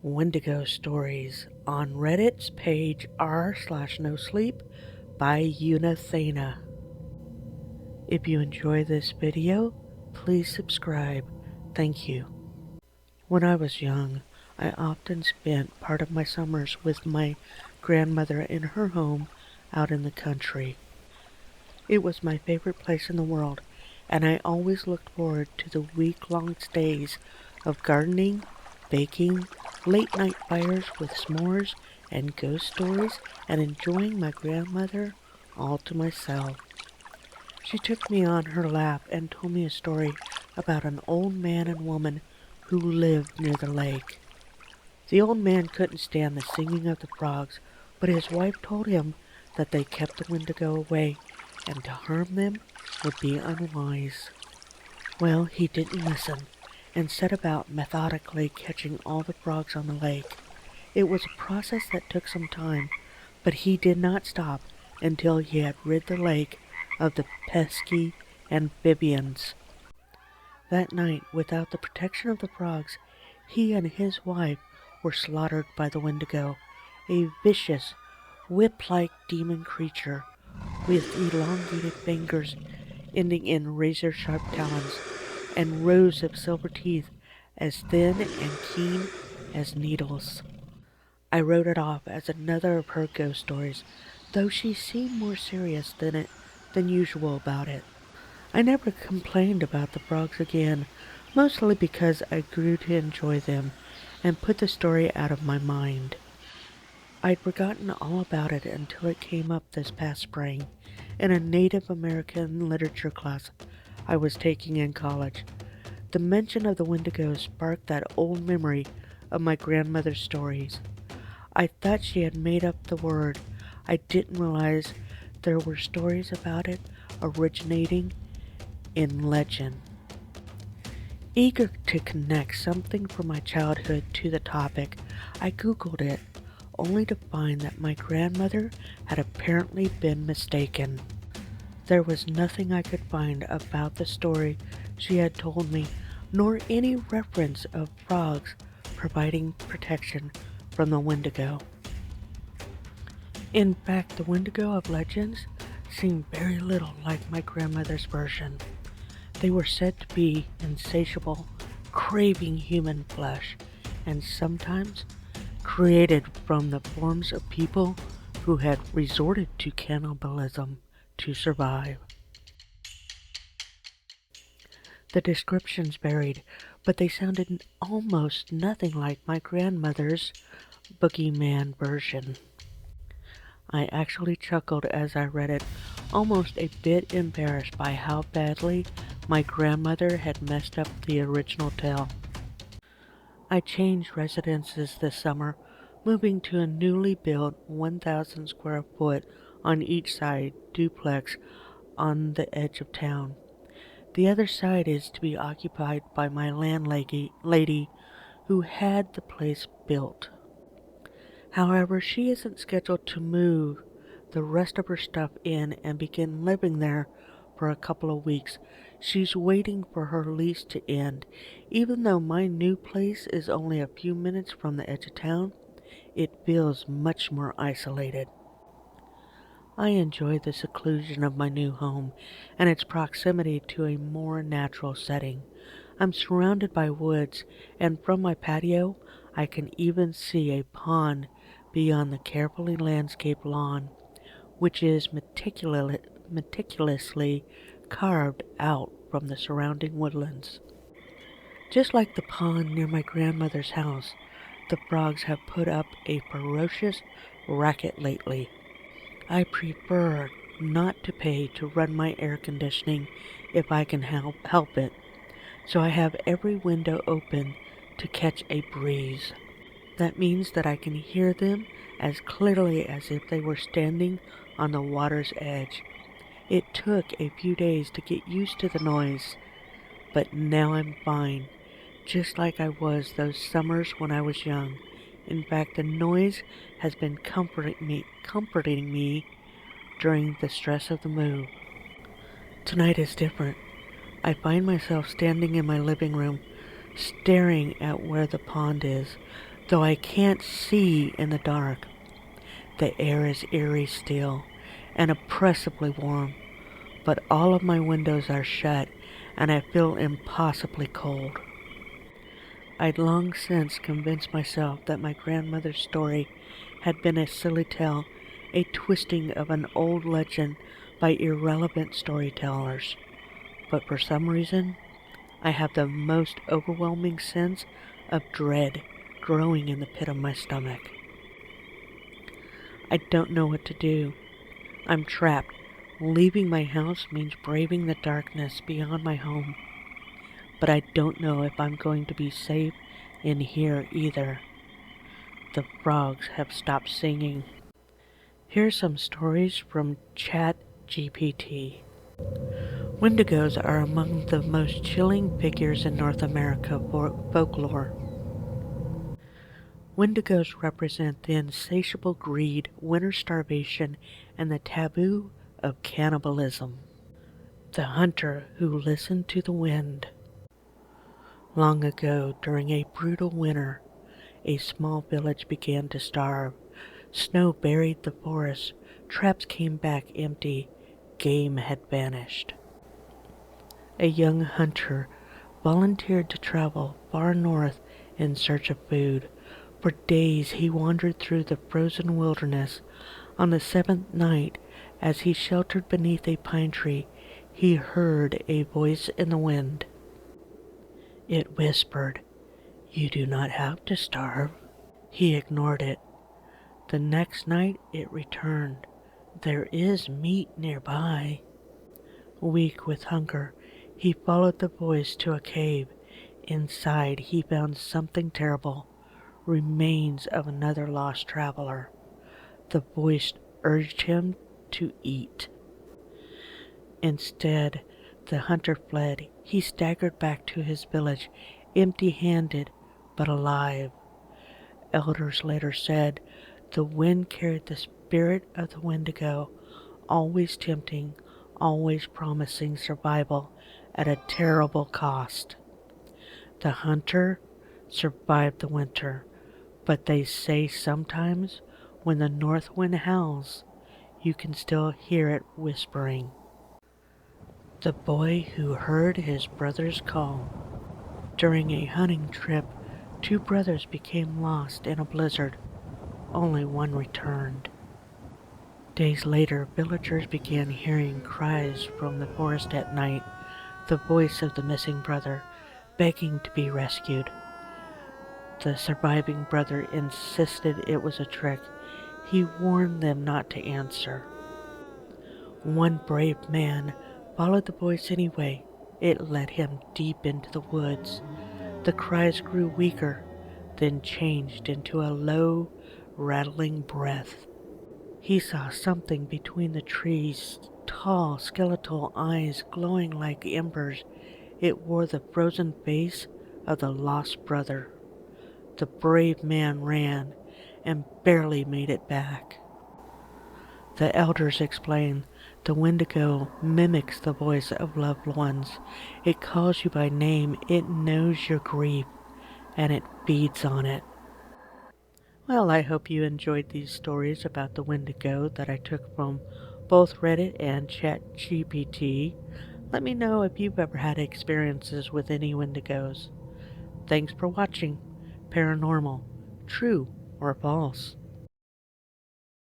Wendigo stories on Reddit's page r/nosleep by Unathana. If you enjoy this video, please subscribe. Thank you. When I was young, I often spent part of my summers with my grandmother in her home out in the country. It was my favorite place in the world, and I always looked forward to the week-long stays of gardening, baking, late-night fires with s'mores and ghost stories, and enjoying my grandmother all to myself. She took me on her lap and told me a story about an old man and woman who lived near the lake. The old man couldn't stand the singing of the frogs, but his wife told him that they kept the Wendigo away, and to harm them would be unwise. Well, he didn't listen, and set about methodically catching all the frogs on the lake. It was a process that took some time, but he did not stop until he had rid the lake of the pesky amphibians. That night, without the protection of the frogs, he and his wife were slaughtered by the Wendigo, a vicious, whip-like demon creature with elongated fingers ending in razor-sharp talons and rows of silver teeth as thin and keen as needles. I wrote it off as another of her ghost stories, though she seemed more serious than usual about it. I never complained about the frogs again, mostly because I grew to enjoy them and put the story out of my mind. I'd forgotten all about it until it came up this past spring in a Native American literature class I was taking in college. The mention of the Wendigo sparked that old memory of my grandmother's stories. I thought she had made up the word. I didn't realize there were stories about it originating in legend. Eager to connect something from my childhood to the topic, I Googled it, only to find that my grandmother had apparently been mistaken. There was nothing I could find about the story she had told me, nor any reference of frogs providing protection from the Wendigo. In fact, the Wendigo of legends seemed very little like my grandmother's version. They were said to be insatiable, craving human flesh, and sometimes created from the forms of people who had resorted to cannibalism to survive. The descriptions varied, but they sounded almost nothing like my grandmother's boogeyman version. I actually chuckled as I read it, almost a bit embarrassed by how badly my grandmother had messed up the original tale. I changed residences this summer, moving to a newly built 1,000 square foot on each side duplex on the edge of town. The other side is to be occupied by my landlady who had the place built. However, she isn't scheduled to move the rest of her stuff in and begin living there for a couple of weeks. She's waiting for her lease to end. Even though my new place is only a few minutes from the edge of town, it feels much more isolated. I enjoy the seclusion of my new home and its proximity to a more natural setting. I'm surrounded by woods, and from my patio I can even see a pond beyond the carefully landscaped lawn, which is meticulously carved out from the surrounding woodlands. Just like the pond near my grandmother's house, the frogs have put up a ferocious racket lately. I prefer not to pay to run my air conditioning if I can help it, so I have every window open to catch a breeze. That means that I can hear them as clearly as if they were standing on the water's edge. It took a few days to get used to the noise, but now I'm fine, just like I was those summers when I was young. In fact, the noise has been comforting me during the stress of the move. Tonight is different. I find myself standing in my living room, staring at where the pond is, Though I can't see in the dark, the air is eerie still and oppressively warm, but all of my windows are shut and I feel impossibly cold. I'd long since convinced myself that my grandmother's story had been a silly tale, a twisting of an old legend by irrelevant storytellers. But for some reason, I have the most overwhelming sense of dread growing in the pit of my stomach. I don't know what to do. I'm trapped. Leaving my house means braving the darkness beyond my home. But I don't know if I'm going to be safe in here either. The frogs have stopped singing. Here's some stories from Chat GPT. Wendigos are among the most chilling figures in North America folklore. Wendigos represent the insatiable greed, winter starvation, and the taboo of cannibalism. The hunter who listened to the wind. Long ago, during a brutal winter, a small village began to starve. Snow buried the forest, traps came back empty, game had vanished. A young hunter volunteered to travel far north in search of food. For days he wandered through the frozen wilderness. On the seventh night, as he sheltered beneath a pine tree, he heard a voice in the wind. It whispered, "You do not have to starve." He ignored it. The next night it returned. "There is meat nearby." Weak with hunger, he followed the voice to a cave. Inside he found something terrible, remains of another lost traveler. The voice urged him to eat. Instead, the hunter fled. He staggered back to his village, empty-handed but alive. Elders later said the wind carried the spirit of the Wendigo, always tempting, always promising survival at a terrible cost. The hunter survived the winter, but they say sometimes when the north wind howls, you can still hear it whispering. The boy who heard his brother's call. During a hunting trip, two brothers became lost in a blizzard. Only one returned. Days later, villagers began hearing cries from the forest at night, the voice of the missing brother, begging to be rescued. The surviving brother insisted it was a trick. He warned them not to answer. One brave man followed the voice anyway. It led him deep into the woods. The cries grew weaker, then changed into a low, rattling breath. He saw something between the trees, tall, skeletal eyes glowing like embers. It wore the frozen face of the lost brother. The brave man ran and barely made it back. The elders explained the Wendigo mimics the voice of loved ones. It calls you by name, it knows your grief, and it feeds on it. Well, I hope you enjoyed these stories about the Wendigo that I took from both Reddit and ChatGPT. Let me know if you've ever had experiences with any Wendigos. Thanks for watching Paranormal, True or False.